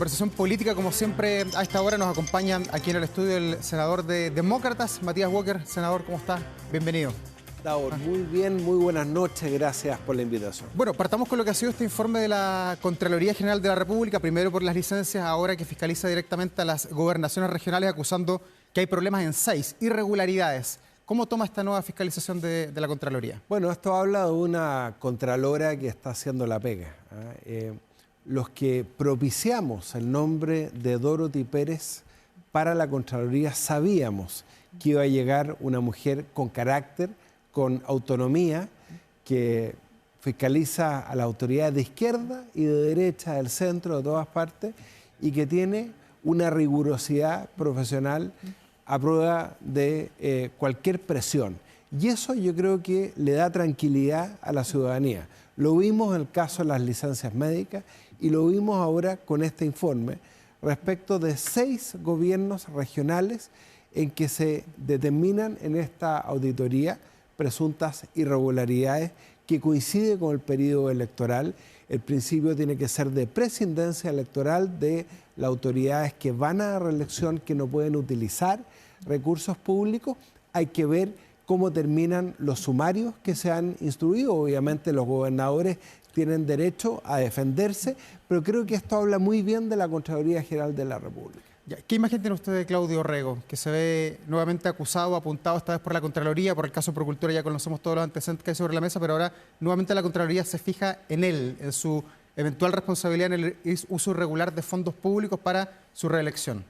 conversación política, como siempre, a esta hora nos acompaña aquí en el estudio el senador de Demócratas, Matías Walker. Senador, ¿cómo está? Bienvenido. Davor, muy bien, muy buenas noches, gracias por la invitación. Bueno, partamos con lo que ha sido este informe de la Contraloría General de la República, primero por las licencias, ahora que fiscaliza directamente a las gobernaciones regionales, acusando que hay problemas en 6 irregularidades. ¿Cómo toma esta nueva fiscalización de la Contraloría? Bueno, esto habla de una Contralora que está haciendo la pega. Los que propiciamos el nombre de Dorothy Pérez para la Contraloría sabíamos que iba a llegar una mujer con carácter, con autonomía, que fiscaliza a las autoridades de izquierda y de derecha, del centro, de todas partes, y que tiene una rigurosidad profesional a prueba de cualquier presión. Y eso yo creo que le da tranquilidad a la ciudadanía. Lo vimos en el caso de las licencias médicas y lo vimos ahora con este informe respecto de 6 gobiernos regionales en que se determinan en esta auditoría presuntas irregularidades que coincide con el periodo electoral. El principio tiene que ser de prescindencia electoral de las autoridades que van a la reelección, que no pueden utilizar recursos públicos. Hay que ver cómo terminan los sumarios que se han instruido. Obviamente los gobernadores tienen derecho a defenderse, pero creo que esto habla muy bien de la Contraloría General de la República. ¿Qué imagen tiene usted de Claudio Rego, que se ve nuevamente acusado, apuntado esta vez por la Contraloría, por el caso Procultura? Ya conocemos todos los antecedentes que hay sobre la mesa, pero ahora nuevamente la Contraloría se fija en él, en su eventual responsabilidad en el uso irregular de fondos públicos para su reelección.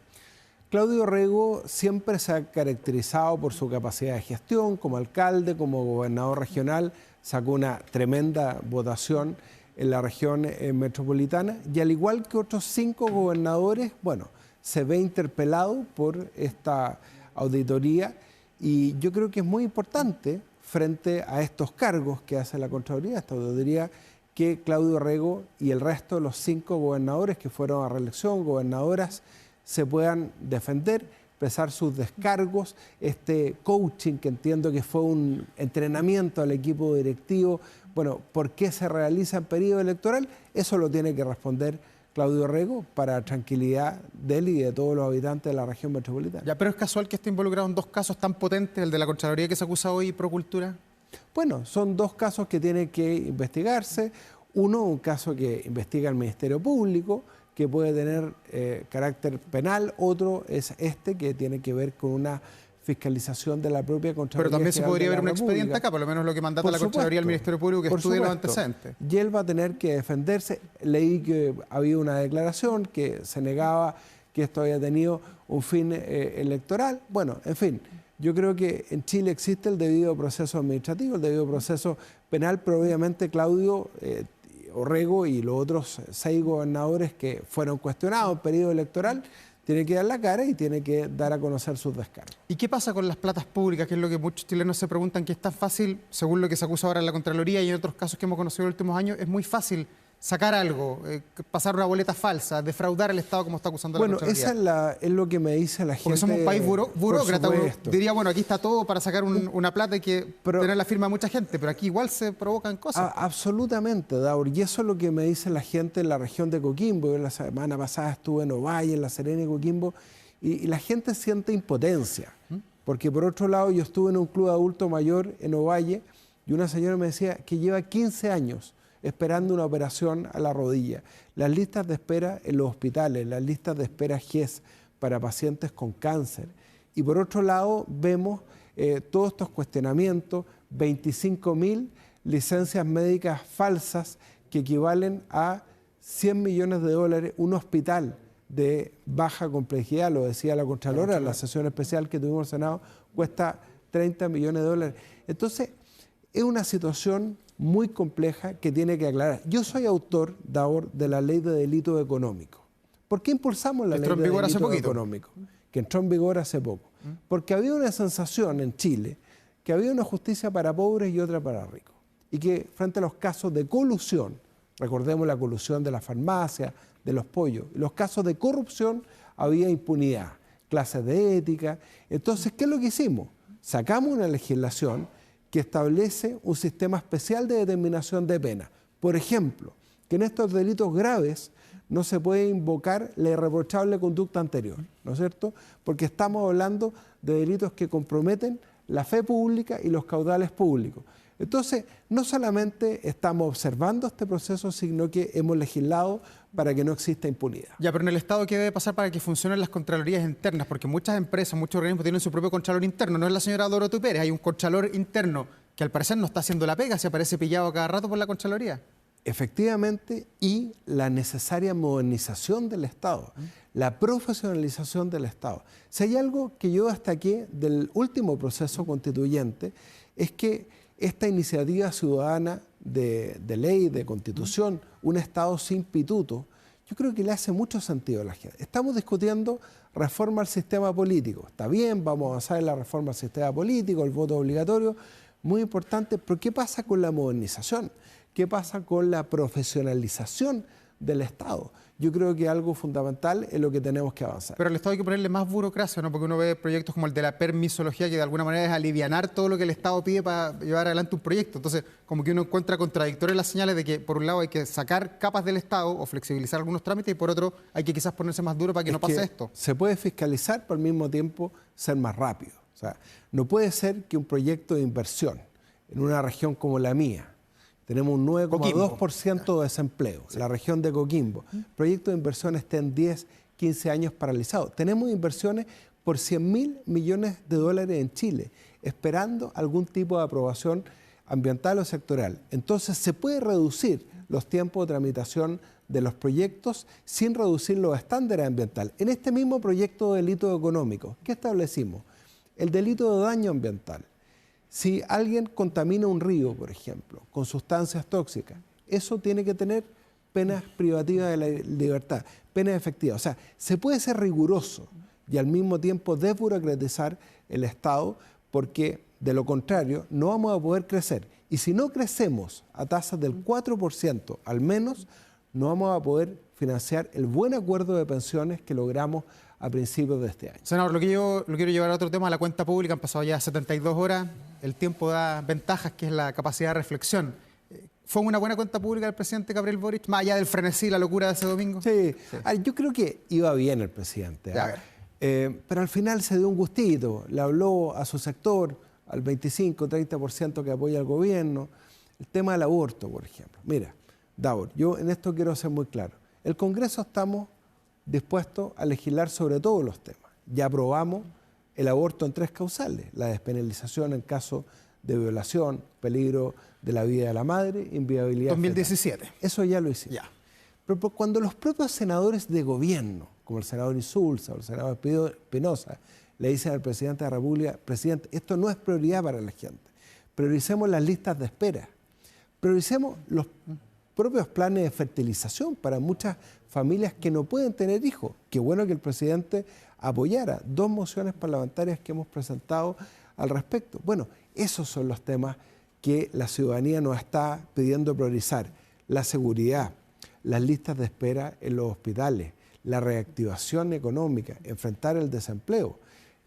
Claudio Rego siempre se ha caracterizado por su capacidad de gestión como alcalde, como gobernador regional, sacó una tremenda votación en la región metropolitana y al igual que otros 5 gobernadores, bueno, se ve interpelado por esta auditoría y yo creo que es muy importante frente a estos cargos que hace la Contraloría, esta auditoría, que Claudio Rego y el resto de los 5 gobernadores que fueron a reelección, gobernadoras, se puedan defender, expresar sus descargos, este coaching que entiendo que fue un entrenamiento al equipo directivo. Bueno, ¿por qué se realiza en periodo electoral? Eso lo tiene que responder Claudio Rego para tranquilidad de él y de todos los habitantes de la región metropolitana. Ya, pero es casual que esté involucrado en 2 casos tan potentes, el de la Contraloría que se acusa hoy y Procultura. Bueno, son 2 casos que tienen que investigarse. Uno, un caso que investiga el Ministerio Público, que puede tener carácter penal. Otro es este, que tiene que ver con una fiscalización de la propia Contraloría. Pero también se podría ver un República. expediente acá, por lo menos lo que mandata la Contraloría al Ministerio Público, que estudie los antecedentes. Y él va a tener que defenderse. Leí que había una declaración que se negaba que esto había tenido un fin electoral. Bueno, en fin, yo creo que en Chile existe el debido proceso administrativo, el debido proceso penal, pero obviamente Claudio Rego y los otros 6 gobernadores que fueron cuestionados en periodo electoral tiene que dar la cara y tiene que dar a conocer sus descargos. ¿Y qué pasa con las platas públicas? Que es lo que muchos chilenos se preguntan, que es tan fácil, según lo que se acusa ahora en la Contraloría y en otros casos que hemos conocido en los últimos años, es muy fácil sacar algo, pasar una boleta falsa, defraudar al Estado como está acusando la Contraloría. Bueno, esa es lo que me dice la gente. Porque somos un país burócrata, uno diría, bueno, aquí está todo para sacar una plata y que tener la firma de mucha gente, pero aquí igual se provocan cosas. Absolutamente, Daur, y eso es lo que me dice la gente en la región de Coquimbo. Yo la semana pasada estuve en Ovalle, en La Serena y Coquimbo, y la gente siente impotencia, porque por otro lado yo estuve en un club de adulto mayor en Ovalle y una señora me decía que lleva 15 años esperando una operación a la rodilla. Las listas de espera en los hospitales, las listas de espera GES para pacientes con cáncer. Y por otro lado vemos todos estos cuestionamientos, 25.000 licencias médicas falsas que equivalen a 100 millones de dólares, un hospital de baja complejidad, lo decía la Contralora, la sesión especial que tuvimos en el Senado, cuesta 30 millones de dólares. Entonces, es una situación muy compleja que tiene que aclarar. Yo soy autor, Davor, de la Ley de Delito Económico. ¿Por qué impulsamos la Ley de Delito Económico? Que entró en vigor hace poco. Porque había una sensación en Chile que había una justicia para pobres y otra para ricos. Y que frente a los casos de colusión, recordemos la colusión de la farmacia, de los pollos, los casos de corrupción había impunidad, clases de ética. Entonces, ¿qué es lo que hicimos? Sacamos una legislación que establece un sistema especial de determinación de pena. Por ejemplo, que en estos delitos graves no se puede invocar la irreprochable conducta anterior, ¿no es cierto? Porque estamos hablando de delitos que comprometen la fe pública y los caudales públicos. Entonces, no solamente estamos observando este proceso, sino que hemos legislado para que no exista impunidad. Ya, pero en el Estado, ¿qué debe pasar para que funcionen las contralorías internas? Porque muchas empresas, muchos organismos tienen su propio contralor interno. No es la señora Dorothy Pérez, hay un contralor interno que al parecer no está haciendo la pega, se aparece pillado cada rato por la Contraloría. Efectivamente, y la necesaria modernización del Estado, la profesionalización del Estado. Si hay algo que yo destaqué del último proceso constituyente, es que esta iniciativa ciudadana de ley, de constitución, un Estado sin pituto, yo creo que le hace mucho sentido a la gente. Estamos discutiendo reforma al sistema político. Está bien, vamos a avanzar en la reforma al sistema político, el voto obligatorio, muy importante, pero ¿qué pasa con la modernización? ¿Qué pasa con la profesionalización del Estado? Yo creo que algo fundamental es lo que tenemos que avanzar. Pero al Estado hay que ponerle más burocracia, ¿no? Porque uno ve proyectos como el de la permisología, que de alguna manera es alivianar todo lo que el Estado pide para llevar adelante un proyecto. Entonces, como que uno encuentra contradictorias las señales de que, por un lado, hay que sacar capas del Estado o flexibilizar algunos trámites, y por otro, hay que quizás ponerse más duro para que no pase esto. Se puede fiscalizar, pero al mismo tiempo ser más rápido. O sea, no puede ser que un proyecto de inversión en una región como la mía, tenemos un 9,2% de desempleo, la región de Coquimbo. Proyecto de inversión esté en 10, 15 años paralizado. Tenemos inversiones por 100.000 millones de dólares en Chile, esperando algún tipo de aprobación ambiental o sectorial. Entonces, se puede reducir los tiempos de tramitación de los proyectos sin reducir los estándares ambientales. En este mismo proyecto de delito económico, ¿qué establecimos? El delito de daño ambiental. Si alguien contamina un río, por ejemplo, con sustancias tóxicas, eso tiene que tener penas privativas de la libertad, penas efectivas. O sea, se puede ser riguroso y al mismo tiempo desburocratizar el Estado, porque de lo contrario no vamos a poder crecer. Y si no crecemos a tasas del 4% al menos, no vamos a poder financiar el buen acuerdo de pensiones que logramos a principios de este año. Senador, lo quiero llevar a otro tema, a la cuenta pública. Han pasado ya 72 horas, el tiempo da ventajas, que es la capacidad de reflexión. ¿Fue una buena cuenta pública del presidente Gabriel Boric, más allá del frenesí, la locura de ese domingo? Sí. Yo creo que iba bien el presidente, pero al final se dio un gustito, le habló a su sector, al 25-30% que apoya al gobierno. El tema del aborto, por ejemplo. Mira, Davor, yo en esto quiero ser muy claro. El Congreso estamos dispuestos a legislar sobre todos los temas. Ya aprobamos el aborto en 3 causales: la despenalización en caso de violación, peligro de la vida de la madre, inviabilidad. 2017. Fetal. Eso ya lo hicimos. Ya. Pero cuando los propios senadores de gobierno, como el senador Insulza o el senador Espinosa, le dicen al presidente de la República: presidente, esto no es prioridad para la gente, prioricemos las listas de espera, prioricemos los propios planes de fertilización para muchas familias que no pueden tener hijos. Qué bueno que el presidente apoyara 2 mociones parlamentarias que hemos presentado al respecto. Bueno, esos son los temas que la ciudadanía nos está pidiendo priorizar: la seguridad, las listas de espera en los hospitales, la reactivación económica, enfrentar el desempleo,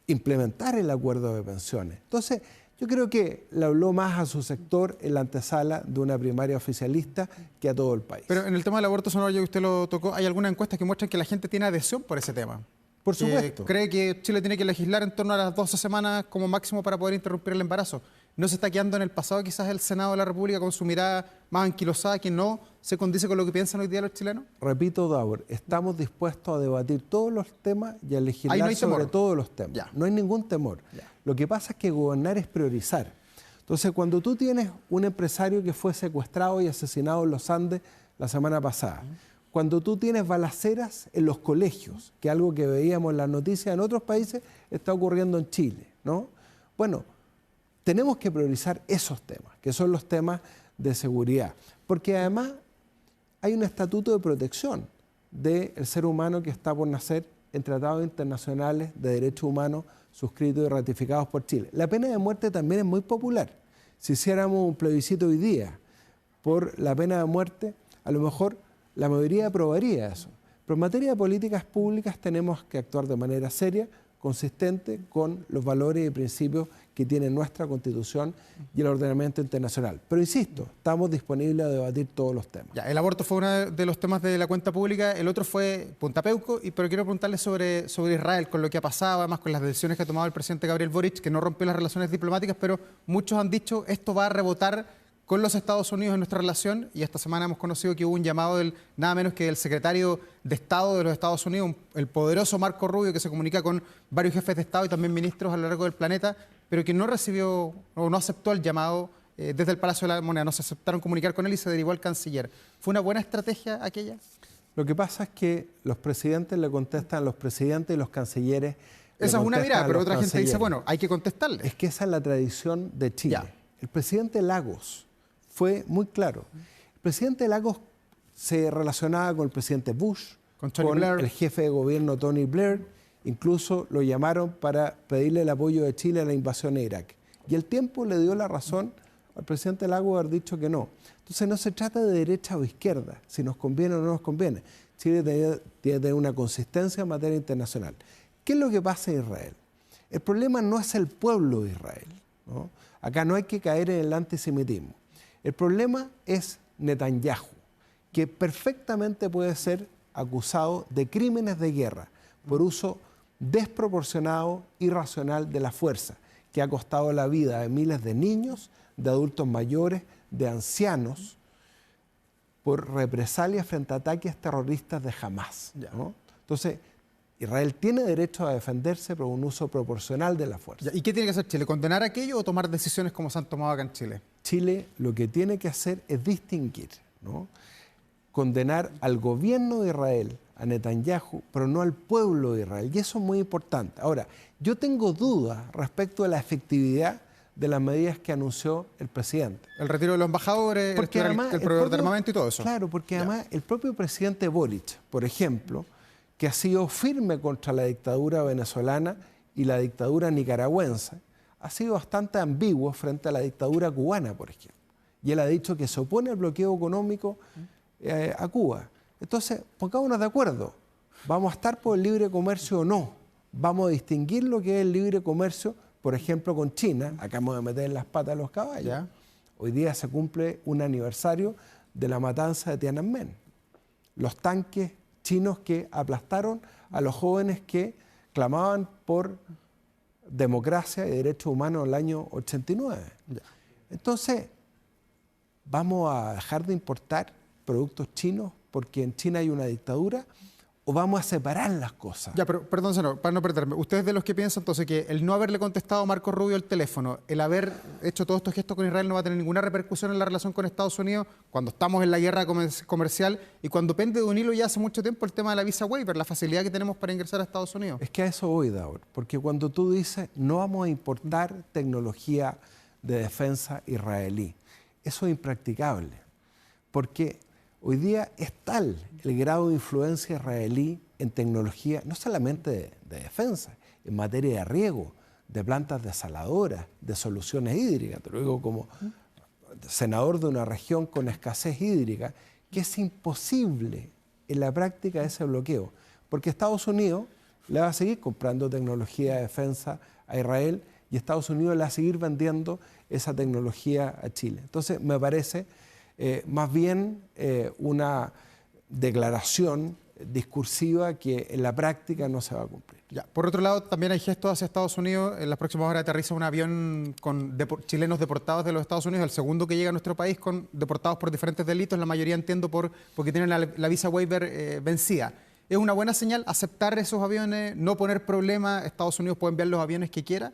implementar el acuerdo de pensiones. Entonces, yo creo que le habló más a su sector en la antesala de una primaria oficialista que a todo el país. Pero en el tema del aborto, senador, ya que usted lo tocó, ¿hay alguna encuesta que muestra que la gente tiene adhesión por ese tema? Por supuesto. ¿Cree que Chile tiene que legislar en torno a las 12 semanas como máximo para poder interrumpir el embarazo? ¿No se está quedando en el pasado quizás el Senado de la República con su mirada más anquilosada, que no se condice con lo que piensan hoy día los chilenos? Repito, Davor, estamos dispuestos a debatir todos los temas y a legislar sobre todos los temas. Ya. No hay ningún temor. Ya. Lo que pasa es que gobernar es priorizar. Entonces, cuando tú tienes un empresario que fue secuestrado y asesinado en los Andes la semana pasada, cuando tú tienes balaceras en los colegios, que es algo que veíamos en las noticias en otros países, está ocurriendo en Chile, ¿no? Bueno, tenemos que priorizar esos temas, que son los temas de seguridad, porque además hay un estatuto de protección del ser humano que está por nacer en tratados internacionales de derechos humanos suscritos y ratificados por Chile. La pena de muerte también es muy popular. Si hiciéramos un plebiscito hoy día por la pena de muerte, a lo mejor la mayoría aprobaría eso. Pero en materia de políticas públicas tenemos que actuar de manera seria, consistente con los valores y principios que tiene nuestra Constitución y el ordenamiento internacional. Pero insisto, estamos disponibles a debatir todos los temas. Ya, el aborto fue uno de los temas de la cuenta pública, el otro fue Punta Peuco, pero quiero preguntarle sobre Israel, con lo que ha pasado, además con las decisiones que ha tomado el presidente Gabriel Boric, que no rompió las relaciones diplomáticas, pero muchos han dicho esto va a rebotar con los Estados Unidos en nuestra relación, y esta semana hemos conocido que hubo un llamado del nada menos que del secretario de Estado de los Estados Unidos, el poderoso Marco Rubio, que se comunica con varios jefes de Estado y también ministros a lo largo del planeta, pero que no recibió o no aceptó el llamado desde el Palacio de la Moneda, no se aceptaron comunicar con él y se derivó al canciller. ¿Fue una buena estrategia aquella? Lo que pasa es que los presidentes le contestan a los presidentes y los cancilleres. Esa es una mirada, pero otra gente dice, bueno, hay que contestarle. Es que esa es la tradición de Chile. Ya. El presidente Lagos fue muy claro. El presidente Lagos se relacionaba con el presidente Bush, con Blair, el jefe de gobierno Tony Blair, incluso lo llamaron para pedirle el apoyo de Chile a la invasión de Irak. Y el tiempo le dio la razón al presidente Lagos haber dicho que no. Entonces no se trata de derecha o izquierda, si nos conviene o no nos conviene. Chile tiene que tener una consistencia en materia internacional. ¿Qué es lo que pasa en Israel? El problema no es el pueblo de Israel, ¿no? Acá no hay que caer en el antisemitismo. El problema es Netanyahu, que perfectamente puede ser acusado de crímenes de guerra por uso desproporcionado, irracional de la fuerza, que ha costado la vida de miles de niños, de adultos mayores, de ancianos, por represalias frente a ataques terroristas de Hamás, ¿no? Entonces, Israel tiene derecho a defenderse por un uso proporcional de la fuerza. ¿Y qué tiene que hacer Chile? ¿Condenar aquello o tomar decisiones como se han tomado acá en Chile? Chile lo que tiene que hacer es distinguir, ¿no? Condenar al gobierno de Israel, a Netanyahu, pero no al pueblo de Israel. Y eso es muy importante. Ahora, yo tengo dudas respecto a la efectividad de las medidas que anunció el presidente. El retiro de los embajadores, porque además, el proveedor de armamento y todo eso. Claro, porque además el propio presidente Boric, por ejemplo, que ha sido firme contra la dictadura venezolana y la dictadura nicaragüense, ha sido bastante ambiguo frente a la dictadura cubana, por ejemplo. Y él ha dicho que se opone al bloqueo económico a Cuba. Entonces, pongámonos de acuerdo. ¿Vamos a estar por el libre comercio o no? Vamos a distinguir lo que es el libre comercio, por ejemplo, con China. Acabamos de meter en las patas a los caballos. ¿Ya? Hoy día se cumple un aniversario de la matanza de Tiananmen. Los tanques chinos que aplastaron a los jóvenes que clamaban por democracia y derechos humanos en el año 89. Ya. Entonces, ¿vamos a dejar de importar productos chinos porque en China hay una dictadura? ¿O vamos a separar las cosas? Ya, pero perdón, senador, para no perderme. ¿Ustedes de los que piensan entonces que el no haberle contestado a Marco Rubio el teléfono, el haber hecho todos estos gestos con Israel no va a tener ninguna repercusión en la relación con Estados Unidos cuando estamos en la guerra comercial y cuando pende de un hilo ya hace mucho tiempo el tema de la visa waiver, la facilidad que tenemos para ingresar a Estados Unidos? Es que a eso voy, Daur, porque cuando tú dices no vamos a importar tecnología de defensa israelí, eso es impracticable, porque hoy día es tal el grado de influencia israelí en tecnología, no solamente de defensa, en materia de riego, de plantas desaladoras, de soluciones hídricas, te lo digo como senador de una región con escasez hídrica, que es imposible en la práctica ese bloqueo, porque Estados Unidos le va a seguir comprando tecnología de defensa a Israel y Estados Unidos le va a seguir vendiendo esa tecnología a Chile. Entonces, me parece más bien una declaración discursiva que en la práctica no se va a cumplir. Ya. Por otro lado, también hay gestos hacia Estados Unidos. En las próximas horas aterriza un avión con chilenos deportados de los Estados Unidos, el segundo que llega a nuestro país con deportados por diferentes delitos, la mayoría entiendo porque tienen la visa waiver vencida. ¿Es una buena señal aceptar esos aviones, no poner problema? ¿Estados Unidos puede enviar los aviones que quiera?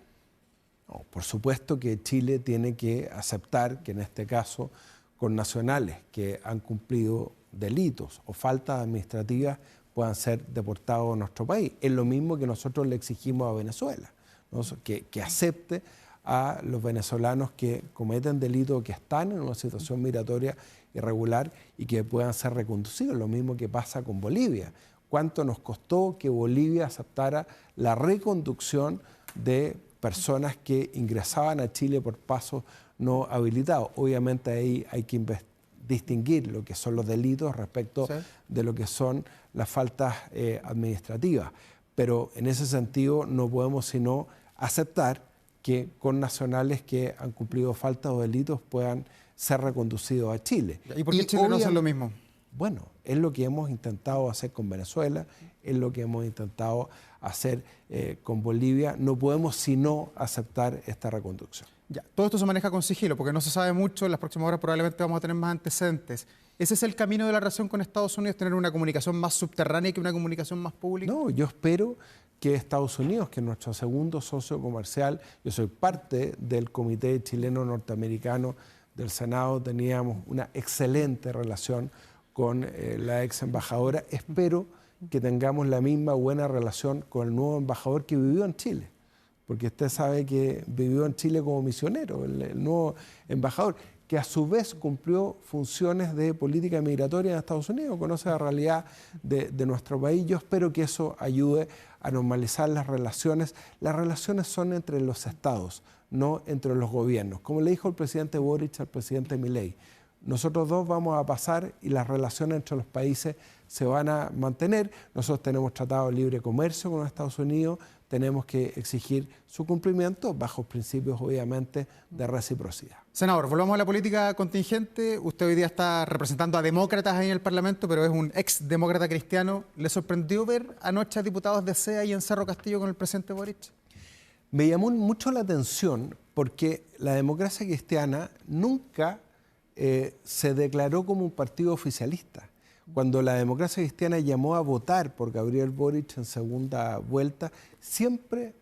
No, por supuesto que Chile tiene que aceptar que en este caso con nacionales que han cumplido delitos o faltas administrativas puedan ser deportados a nuestro país. Es lo mismo que nosotros le exigimos a Venezuela, ¿no? que acepte a los venezolanos que cometen delitos, que están en una situación migratoria irregular y que puedan ser reconducidos. Lo mismo que pasa con Bolivia. ¿Cuánto nos costó que Bolivia aceptara la reconducción de personas que ingresaban a Chile por pasos no habilitados? Obviamente ahí hay que distinguir lo que son los delitos respecto de lo que son las faltas administrativas. pero en ese sentido no podemos sino aceptar que con nacionales que han cumplido faltas o delitos puedan ser reconducidos a Chile. ¿Y por qué Chile no hace lo mismo? Bueno, es lo que hemos intentado hacer con Venezuela, es lo que hemos intentado hacer con Bolivia. No podemos sino aceptar esta reconducción. Ya, todo esto se maneja con sigilo, porque no se sabe mucho. En las próximas horas probablemente vamos a tener más antecedentes. ¿Ese es el camino de la relación con Estados Unidos, tener una comunicación más subterránea que una comunicación más pública? No, yo espero que Estados Unidos, que es nuestro segundo socio comercial, yo soy parte del Comité Chileno-Norteamericano del Senado, teníamos una excelente relación con la ex embajadora. Espero que tengamos la misma buena relación con el nuevo embajador que vivió en Chile, porque usted sabe que vivió en Chile como misionero, el nuevo embajador, que a su vez cumplió funciones de política migratoria en Estados Unidos, conoce la realidad de nuestro país. Yo espero que eso ayude a normalizar las relaciones. Las relaciones son entre los estados, no entre los gobiernos. Como le dijo el presidente Boric al presidente Milei, nosotros dos vamos a pasar y las relaciones entre los países se van a mantener. Nosotros tenemos tratado de libre comercio con los Estados Unidos, tenemos que exigir su cumplimiento bajo principios, obviamente, de reciprocidad. Senador, volvamos a la política contingente. Usted hoy día está representando a demócratas ahí en el Parlamento, pero es un ex demócrata cristiano. ¿Le sorprendió ver anoche a diputados de CEA y en Cerro Castillo con el presidente Boric? Me llamó mucho la atención porque la democracia cristiana nunca se declaró como un partido oficialista. Cuando la democracia cristiana llamó a votar por Gabriel Boric en segunda vuelta, siempre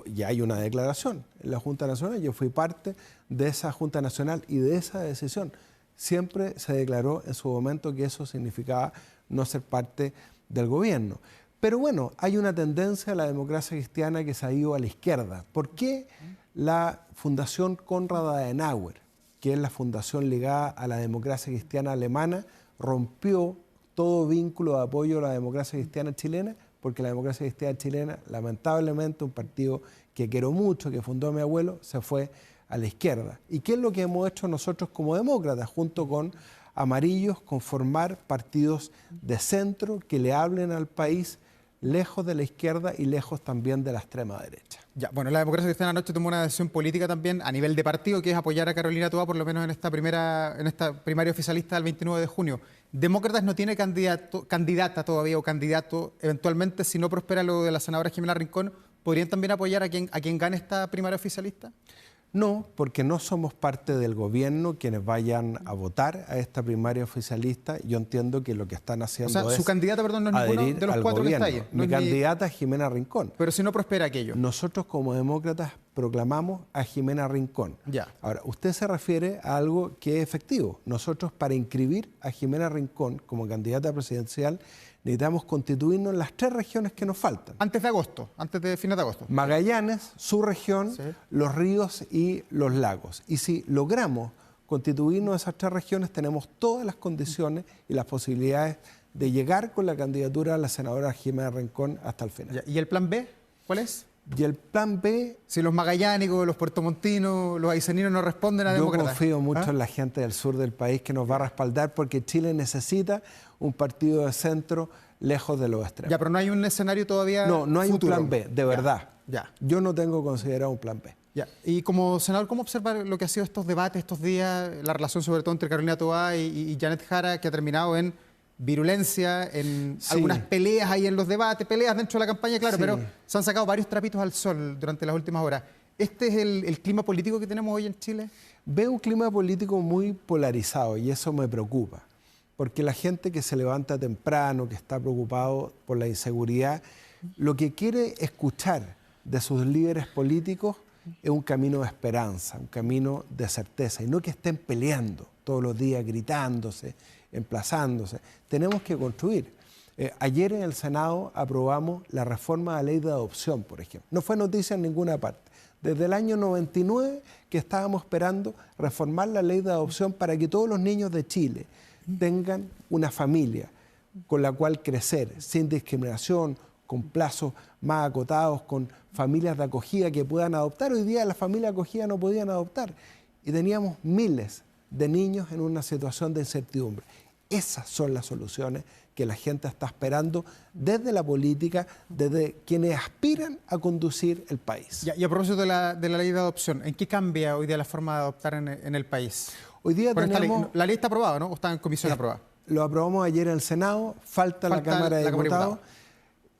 ya hay una declaración en la Junta Nacional. Yo fui parte de esa Junta Nacional y de esa decisión. Siempre se declaró en su momento que eso significaba no ser parte del gobierno. Pero bueno, hay una tendencia a la democracia cristiana que se ha ido a la izquierda. ¿Por qué la Fundación Konrad Adenauer, que es la fundación ligada a la democracia cristiana alemana, rompió todo vínculo de apoyo a la democracia cristiana chilena? Porque la democracia cristiana chilena, lamentablemente, un partido que quiero mucho, que fundó mi abuelo, se fue a la izquierda. ¿Y qué es lo que hemos hecho nosotros como demócratas, junto con Amarillos, conformar partidos de centro que le hablen al país lejos de la izquierda y lejos también de la extrema derecha? Ya, bueno, la democracia cristiana anoche tomó una decisión política también a nivel de partido, que es apoyar a Carolina Toá, por lo menos en esta primaria oficialista del 29 de junio. Demócratas no tiene candidata todavía o candidato. Eventualmente, si no prospera lo de la senadora Jimena Rincón, ¿podrían también apoyar a quien gane esta primaria oficialista? No, porque no somos parte del gobierno quienes vayan a votar a esta primaria oficialista. Yo entiendo que lo que están haciendo es su candidata, perdón, no es ninguno de los cuatro gobierno. que está ahí. Mi candidata es Jimena Rincón. Pero si no prospera aquello. Nosotros como demócratas proclamamos a Jimena Rincón. Ya. Ahora, usted se refiere a algo que es efectivo. Nosotros, para inscribir a Jimena Rincón como candidata presidencial, necesitamos constituirnos en las 3 regiones que nos faltan. Antes de agosto, antes de fines de agosto. Magallanes, su región, sí, los ríos y los lagos. Y si logramos constituirnos en esas 3 regiones, tenemos todas las condiciones y las posibilidades de llegar con la candidatura a la senadora Jimena Rincón hasta el final. ¿Y el plan B? ¿Cuál es? Y el plan B... Si los magallánicos, los puertomontinos, los aiceninos no responden a demócratas. Yo confío mucho en la gente del sur del país que nos va a respaldar, porque Chile necesita un partido de centro lejos de los extremos. Ya, pero no hay un escenario todavía No hay futuro. un plan B, de verdad. Ya. Yo no tengo considerado un plan B. Ya. Y como senador, ¿cómo observa lo que ha sido estos debates estos días, la relación sobre todo entre Carolina Toá y Janet Jara, que ha terminado en virulencia, en algunas peleas ahí en los debates, peleas dentro de la campaña, claro, pero se han sacado varios trapitos al sol durante las últimas horas. ¿Este es el clima político que tenemos hoy en Chile? Veo un clima político muy polarizado y eso me preocupa, porque la gente que se levanta temprano, que está preocupado por la inseguridad, lo que quiere escuchar de sus líderes políticos es un camino de esperanza, un camino de certeza, y no que estén peleando todos los días, gritándose, emplazándose. Tenemos que construir. Ayer en el Senado aprobamos la reforma de la ley de adopción, por ejemplo. No fue noticia en ninguna parte. Desde el año 99 que estábamos esperando reformar la ley de adopción para que todos los niños de Chile tengan una familia con la cual crecer, sin discriminación, con plazos más acotados, con familias de acogida que puedan adoptar. Hoy día las familias de acogida no podían adoptar y teníamos miles de niños en una situación de incertidumbre. Esas son las soluciones que la gente está esperando desde la política, desde quienes aspiran a conducir el país. Y a propósito de la ley de adopción, ¿en qué cambia hoy día la forma de adoptar en el país? Hoy día tenemos... La ley está aprobada, ¿no? ¿O está en comisión aprobada? Lo aprobamos ayer en el Senado, falta la Cámara de Diputados.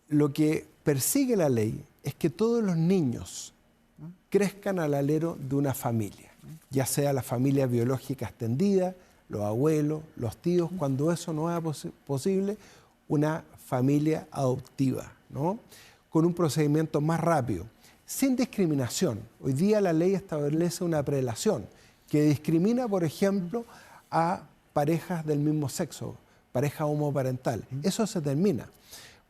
Lo que persigue la ley es que todos los niños crezcan al alero de una familia, ya sea la familia biológica extendida, los abuelos, los tíos, cuando eso no es posible, una familia adoptiva, ¿no? Con un procedimiento más rápido, sin discriminación. Hoy día la ley establece una prelación que discrimina, por ejemplo, a parejas del mismo sexo, pareja homoparental. Eso se termina.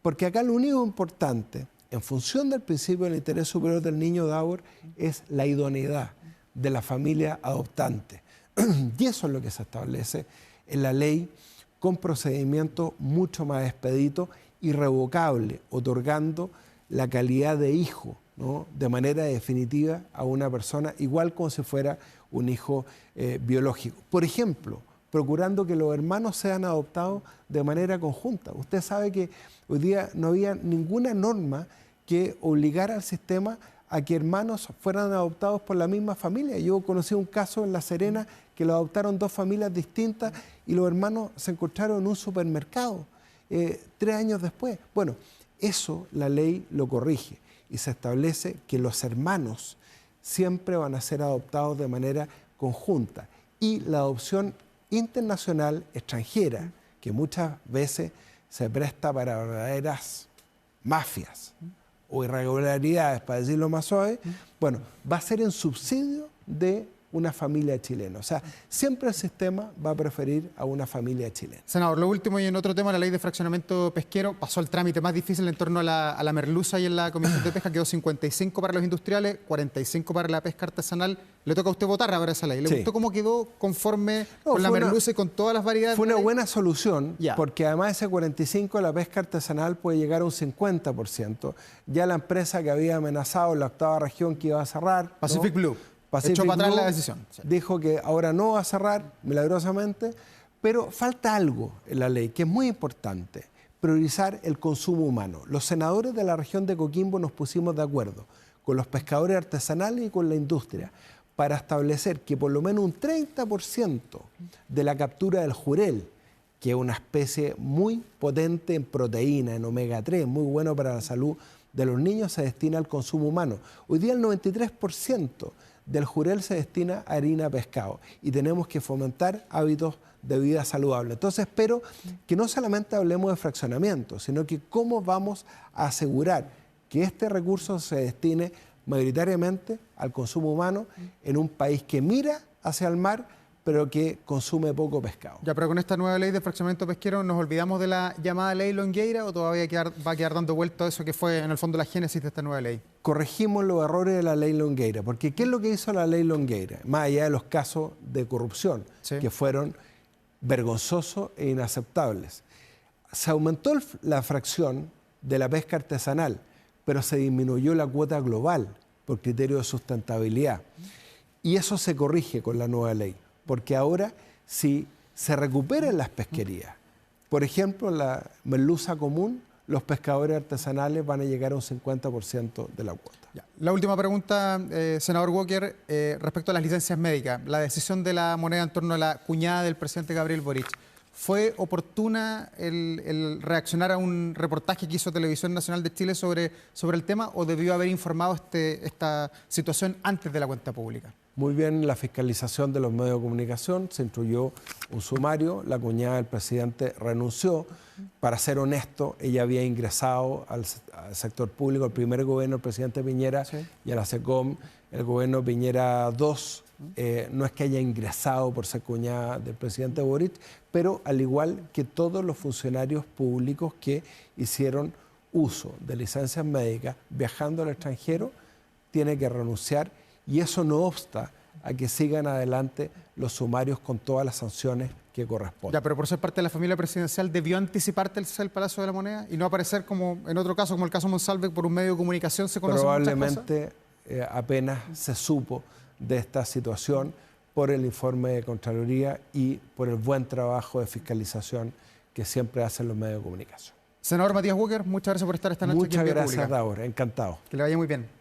Porque acá lo único importante, en función del principio del interés superior del niño, Davor, es la idoneidad de la familia adoptante. Y eso es lo que se establece en la ley, con procedimiento mucho más expedito, irrevocable, otorgando la calidad de hijo, ¿no? De manera definitiva a una persona, igual como si fuera un hijo biológico. Por ejemplo, procurando que los hermanos sean adoptados de manera conjunta. Usted sabe que hoy día no había ninguna norma que obligara al sistema a que hermanos fueran adoptados por la misma familia. Yo conocí un caso en La Serena que lo adoptaron dos familias distintas y los hermanos se encontraron en un supermercado 3 años después. Bueno, eso la ley lo corrige y se establece que los hermanos siempre van a ser adoptados de manera conjunta. Y la adopción internacional extranjera, que muchas veces se presta para verdaderas mafias o irregularidades, para decirlo más suave, bueno, va a ser en subsidio de una familia chilena. O sea, siempre el sistema va a preferir a una familia chilena. Senador, lo último y en otro tema, la ley de fraccionamiento pesquero pasó el trámite más difícil en torno a la merluza y en la Comisión de Pesca, quedó 55 para los industriales, 45 para la pesca artesanal. Le toca a usted votar ahora esa ley. ¿Le gustó cómo quedó conforme con la merluza y con todas las variedades? Fue una buena solución, porque además ese 45 de la pesca artesanal puede llegar a un 50%. Ya la empresa que había amenazado en la 8ª región que iba a cerrar, Pacific Blue, echó para atrás la decisión. Dijo que ahora no va a cerrar, milagrosamente, pero falta algo en la ley que es muy importante: priorizar el consumo humano. Los senadores de la región de Coquimbo nos pusimos de acuerdo con los pescadores artesanales y con la industria para establecer que por lo menos un 30% de la captura del jurel, que es una especie muy potente en proteína, en omega 3, muy bueno para la salud de los niños, se destina al consumo humano. Hoy día el 93% del jurel se destina a harina pescado y tenemos que fomentar hábitos de vida saludable. Entonces espero que no solamente hablemos de fraccionamiento, sino que cómo vamos a asegurar que este recurso se destine mayoritariamente al consumo humano en un país que mira hacia el mar, pero que consume poco pescado. Ya, pero con esta nueva ley de fraccionamiento pesquero, ¿nos olvidamos de la llamada ley Longueira o todavía va a quedar dando vuelta a eso que fue en el fondo la génesis de esta nueva ley? Corregimos los errores de la ley Longueira, porque ¿qué es lo que hizo la ley Longueira? Más allá de los casos de corrupción, que fueron vergonzosos e inaceptables. Se aumentó la fracción de la pesca artesanal, pero se disminuyó la cuota global por criterio de sustentabilidad. Y eso se corrige con la nueva ley, porque ahora si se recuperan las pesquerías, por ejemplo, la merluza común, los pescadores artesanales van a llegar a un 50% de la cuota. Ya. La última pregunta, senador Walker, respecto a las licencias médicas. La decisión de la moneda en torno a la cuñada del presidente Gabriel Boric. ¿Fue oportuna el reaccionar a un reportaje que hizo Televisión Nacional de Chile sobre el tema o debió haber informado esta situación antes de la cuenta pública? Muy bien la fiscalización de los medios de comunicación, se instruyó un sumario, la cuñada del presidente renunció. Para ser honesto, ella había ingresado al sector público, el primer gobierno del presidente Piñera, y a la SECOM, el gobierno Piñera II. No es que haya ingresado por ser cuñada del presidente Boric, pero al igual que todos los funcionarios públicos que hicieron uso de licencias médicas viajando al extranjero, tiene que renunciar, y eso no obsta a que sigan adelante los sumarios con todas las sanciones que corresponden. Ya, pero por ser parte de la familia presidencial, ¿debió anticiparte el Palacio de la Moneda y no aparecer como en otro caso, como el caso Monsalve, por un medio de comunicación? ¿Se conoce? Probablemente apenas se supo de esta situación, por el informe de Contraloría y por el buen trabajo de fiscalización que siempre hacen los medios de comunicación. Senador Matías Walker, muchas gracias por estar esta noche aquí en Muchas Vía gracias, Pública. Davor, encantado. Que le vaya muy bien.